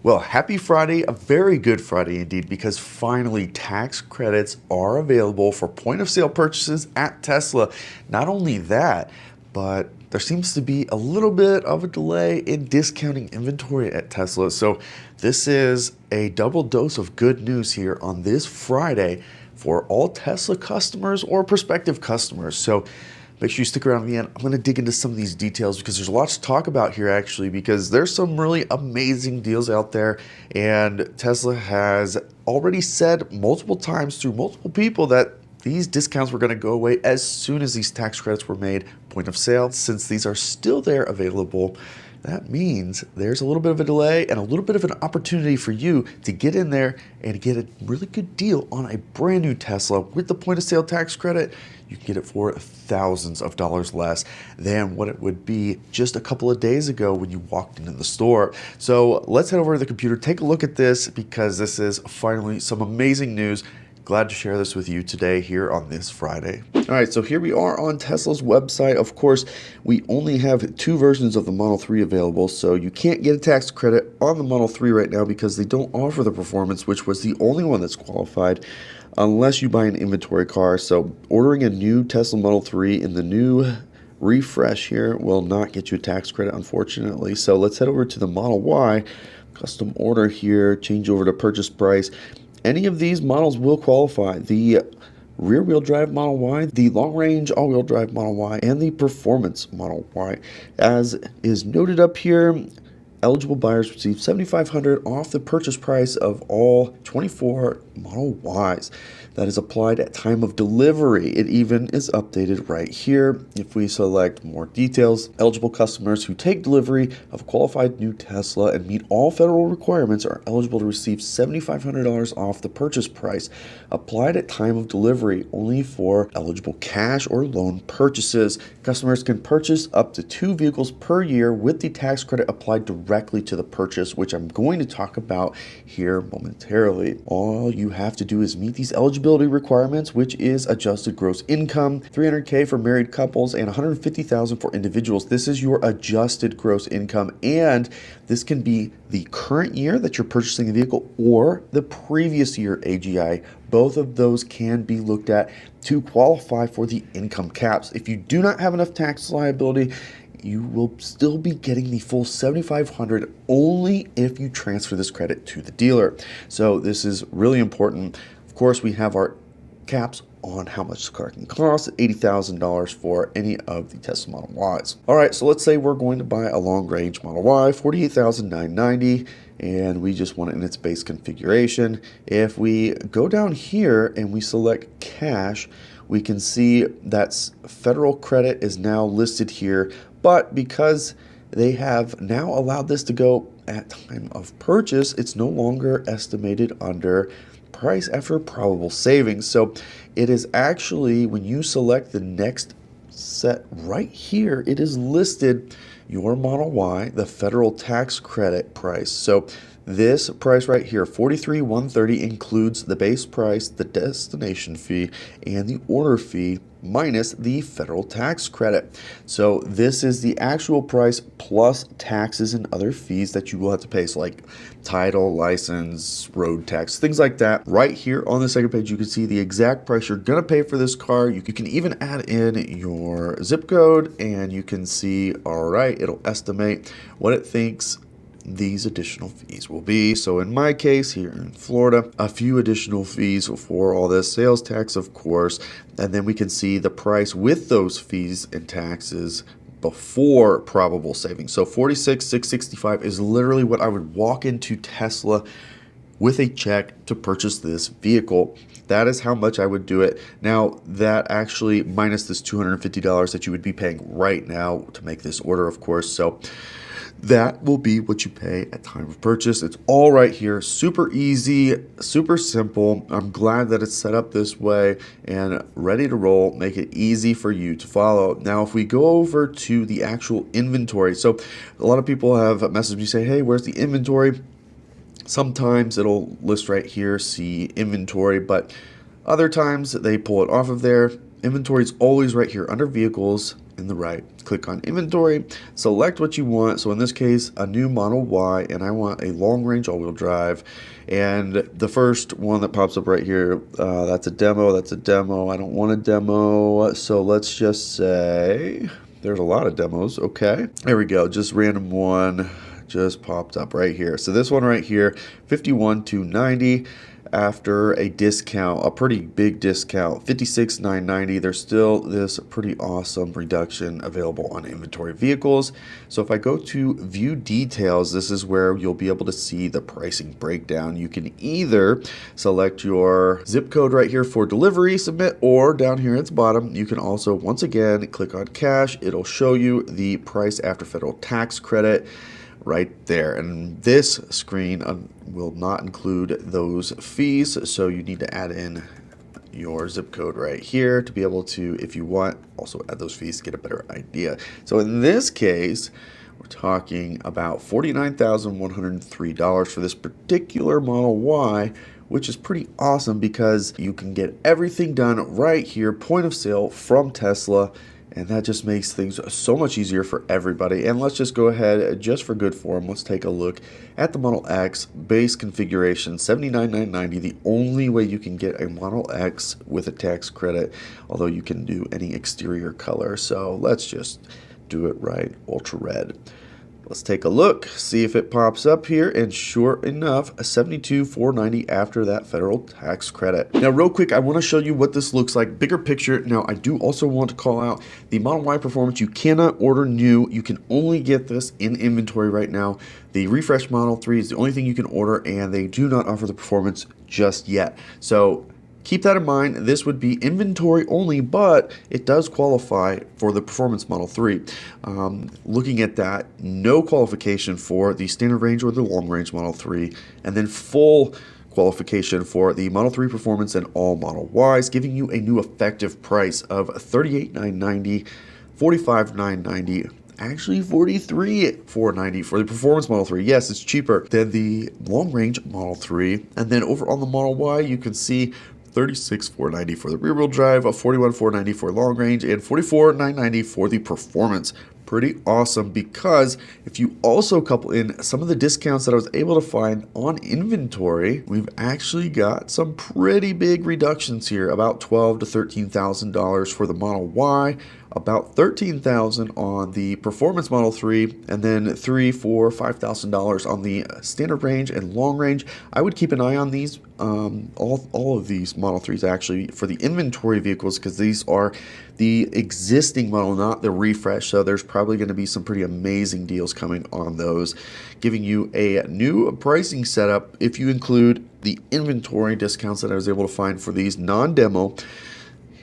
Well, happy Friday, a very good Friday indeed, because finally tax credits are available for point of sale purchases at Tesla. Not only that, but there seems to be a little bit of a delay in discounting inventory at Tesla. So, this is a double dose of good news here on this Friday for all Tesla customers or prospective customers. So, make sure you stick around to the end. I'm going to dig into some of these details because there's a lot to talk about here, actually, because there's some really amazing deals out there. And Tesla has already said multiple times through multiple people that these discounts were going to go away as soon as these tax credits were made point of sale. Since these are still there available, that means there's a little bit of a delay and a little bit of an opportunity for you to get in there and get a really good deal on a brand new Tesla with the point of sale tax credit. You can get it for thousands of dollars less than what it would be just a couple of days ago when you walked into the store. So let's head over to the computer, take a look at this, because this is finally some amazing news. Glad to share this with you today here on this Friday. All right, so here we are on Tesla's website. Of course, we only have two versions of the Model 3 available, so you can't get a tax credit on the Model 3 right now because they don't offer the performance, which was the only one that's qualified, unless you buy an inventory car. So ordering a new Tesla Model 3 in the new refresh here will not get you a tax credit, unfortunately. So let's head over to the Model Y, custom order here, change over to purchase price. Any of these models will qualify. The rear-wheel drive Model Y, the long-range all-wheel drive Model Y, and the performance Model Y. As is noted up here, eligible buyers receive $7,500 off the purchase price of all 24 Model Ys. That is applied at time of delivery. It even is updated right here. If we select more details, eligible customers who take delivery of a qualified new Tesla and meet all federal requirements are eligible to receive $7,500 off the purchase price, applied at time of delivery only for eligible cash or loan purchases. Customers can purchase up to 2 vehicles per year with the tax credit applied directly to the purchase, which I'm going to talk about here momentarily. All you have to do is meet these eligibility requirements, which is adjusted gross income, $300K for married couples and $150,000 for individuals. This is your adjusted gross income, and this can be the current year that you're purchasing the vehicle or the previous year AGI. Both of those can be looked at to qualify for the income caps. If you do not have enough tax liability, you will still be getting the full $7,500 only if you transfer this credit to the dealer. So this is really important. Of course, we have our caps on how much the car can cost, $80,000 for any of the Tesla Model Ys. All right, so let's say we're going to buy a long-range Model Y, $48,990, and we just want it in its base configuration. If we go down here and we select cash, we can see that federal credit is now listed here, but because they have now allowed this to go at time of purchase, it's no longer estimated under price after probable savings. So it is actually, when you select the next set right here, it is listed your Model Y, the federal tax credit price. So this price right here, $43,130, includes the base price, the destination fee, and the order fee minus the federal tax credit. So this is the actual price plus taxes and other fees that you will have to pay, so like title, license, road tax, things like that. Right here on the second page, you can see the exact price you're gonna pay for this car. You can even add in your zip code, and you can see, all right, it'll estimate what it thinks these additional fees will be. So in my case here in Florida, a few additional fees for all this, sales tax, of course, and then we can see the price with those fees and taxes before probable savings. So $46,665 is literally what I would walk into Tesla with a check to purchase this vehicle. That is how much I would do it. Now, that actually minus this $250 that you would be paying right now to make this order, of course. So that will be what you pay at time of purchase. It's all right here. Super easy, super simple. I'm glad that it's set up this way and ready to roll. Make it easy for you to follow. Now, if we go over to the actual inventory. So a lot of people have messaged me say, hey, where's the inventory? Sometimes it'll list right here, see inventory, but other times they pull it off of there. Inventory is always right here under vehicles in the right. Click on inventory, select what you want. So in this case, a new Model Y, and I want a long range all-wheel drive. And the first one that pops up right here, that's a demo, that's a demo. I don't want a demo. So let's just say, there's a lot of demos. Okay, there we go. Just random one just popped up right here. So this one right here, 51,290 after a discount, a pretty big discount, 56,990. There's still this pretty awesome reduction available on inventory vehicles. So if I go to view details, this is where you'll be able to see the pricing breakdown. You can either select your zip code right here for delivery, submit, or down here at the bottom, you can also once again click on cash. It'll show you the price after federal tax credit right there. And this screen will not include those fees, so you need to add in your zip code right here to be able to, if you want, also add those fees to get a better idea. So in this case, we're talking about $49,103 for this particular Model Y, which is pretty awesome because you can get everything done right here, point of sale from Tesla. And that just makes things so much easier for everybody. And let's just go ahead, just for good form, let's take a look at the Model X base configuration, $79,990. The only way you can get a Model X with a tax credit, although you can do any exterior color. So let's just do it right, ultra red. Let's take a look, see if it pops up here, and sure enough, a $72,490 after that federal tax credit. Now, real quick, I want to show you what this looks like, bigger picture. Now, I do also want to call out the Model Y Performance. You cannot order new. You can only get this in inventory right now. The refresh Model 3 is the only thing you can order, and they do not offer the Performance just yet. So keep that in mind. This would be inventory only, but it does qualify for the Performance Model 3. Looking at that, no qualification for the standard range or the long range Model 3, and then full qualification for the Model 3 Performance and all Model Ys, giving you a new effective price of $38,990, $45,990, actually $43,490 for the Performance Model 3. Yes, it's cheaper than the long range Model 3. And then over on the Model Y, you can see $36,490 for the rear wheel drive, $41,490 for long range, and $44,990 for the Performance. Pretty awesome, because if you also couple in some of the discounts that I was able to find on inventory, we've actually got some pretty big reductions here, about $12,000 to $13,000 for the Model Y, about $13,000 on the Performance Model 3, and then $3,000, $4,000, $5,000 on the standard range and long range. I would keep an eye on these, all of these Model 3s actually, for the inventory vehicles, because these are the existing model, not the refresh. So there's probably going to be some pretty amazing deals coming on those, giving you a new pricing setup if you include the inventory discounts that I was able to find for these non-demo.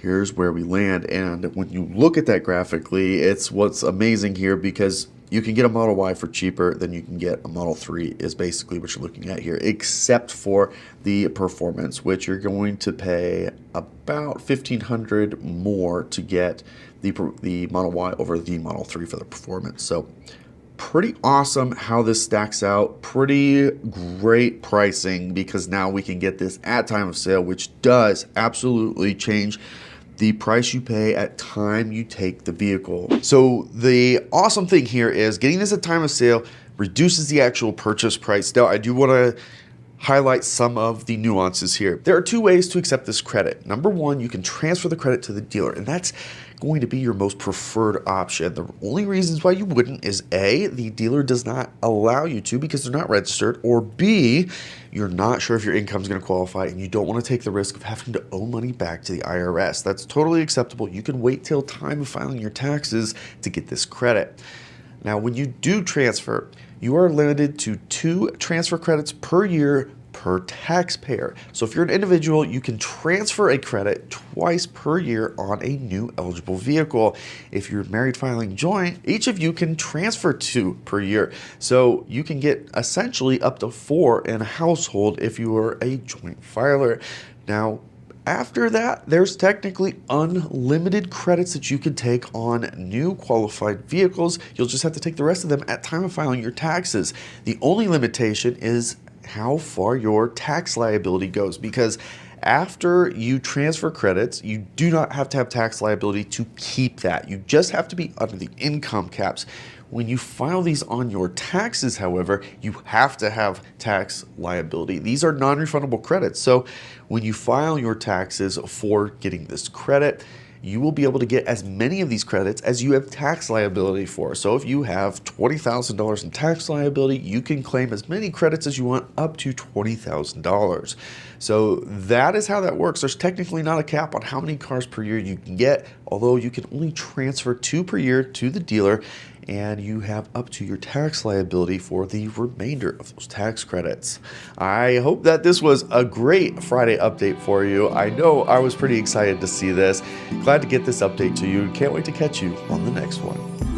Here's where we land, and when you look at that graphically, it's what's amazing here, because you can get a Model Y for cheaper than you can get a Model 3 is basically what you're looking at here, except for the Performance, which you're going to pay about $1,500 more to get the Model Y over the Model 3 for the Performance. So pretty awesome how this stacks out. Pretty great pricing, because now we can get this at time of sale, which does absolutely change the price you pay at time you take the vehicle. So the awesome thing here is getting this at time of sale reduces the actual purchase price. Now, I do want to highlight some of the nuances here. There are two ways to accept this credit. Number one, you can transfer the credit to the dealer, and that's going to be your most preferred option. The only reasons why you wouldn't is A, the dealer does not allow you to because they're not registered, or B, you're not sure if your income is going to qualify and you don't want to take the risk of having to owe money back to the IRS. That's totally acceptable. You can wait till time of filing your taxes to get this credit. Now, when you do transfer, you are limited to 2 transfer credits per year per taxpayer. So if you're an individual, you can transfer a credit twice per year on a new eligible vehicle. If you're married filing joint, each of you can transfer 2 per year. So you can get essentially up to 4 in a household if you are a joint filer. Now, after that, there's technically unlimited credits that you can take on new qualified vehicles. You'll just have to take the rest of them at time of filing your taxes. The only limitation is how far your tax liability goes, because After you transfer credits, you do not have to have tax liability to keep that. You just have to be under the income caps. When you file these on your taxes, however, you have to have tax liability. These are non-refundable credits. So when you file your taxes for getting this credit, you will be able to get as many of these credits as you have tax liability for. So if you have $20,000 in tax liability, you can claim as many credits as you want, up to $20,000. So that is how that works. There's technically not a cap on how many cars per year you can get, although you can only transfer 2 per year to the dealer, and you have up to your tax liability for the remainder of those tax credits. I hope that this was a great Friday update for you. I know I was pretty excited to see this. Glad to get this update to you. Can't wait to catch you on the next one.